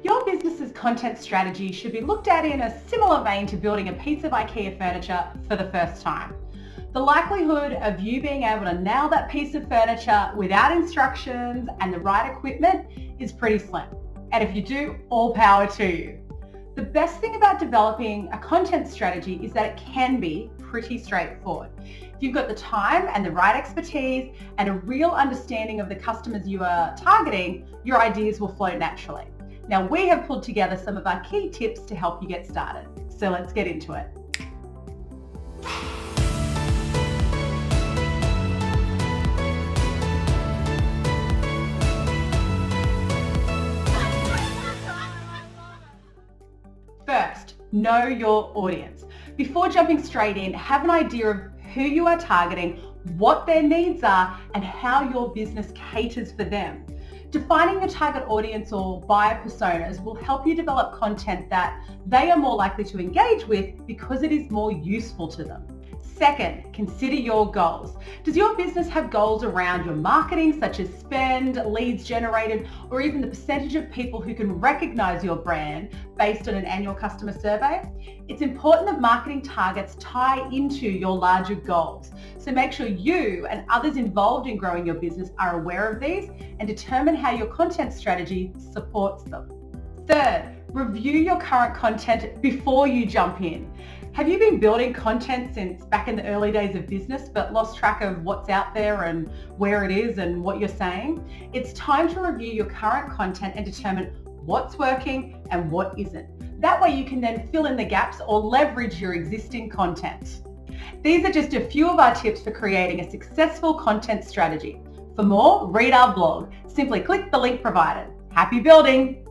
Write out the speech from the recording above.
Your business's content strategy should be looked at in a similar vein to building a piece of IKEA furniture for the first time. The likelihood of you being able to nail that piece of furniture without instructions and the right equipment is pretty slim. And if you do, all power to you. The best thing about developing a content strategy is that it can be pretty straightforward. If you've got the time and the right expertise and a real understanding of the customers you are targeting, your ideas will flow naturally. Now, we have pulled together some of our key tips to help you get started. So let's get into it. First, know your audience. Before jumping straight in, have an idea of who you are targeting, what their needs are, and how your business caters for them. Defining your target audience or buyer personas will help you develop content that they are more likely to engage with because it is more useful to them. Second, consider your goals. Does your business have goals around your marketing, such as spend, leads generated, or even the percentage of people who can recognize your brand based on an annual customer survey? It's important that marketing targets tie into your larger goals. So make sure you and others involved in growing your business are aware of these and determine how your content strategy supports them. Third, review your current content before you jump in. Have you been building content since back in the early days of business but lost track of what's out there and where it is and what you're saying? It's time to review your current content and determine what's working and what isn't. That way you can then fill in the gaps or leverage your existing content. These are just a few of our tips for creating a successful content strategy. For more, read our blog. Simply click the link provided. Happy building!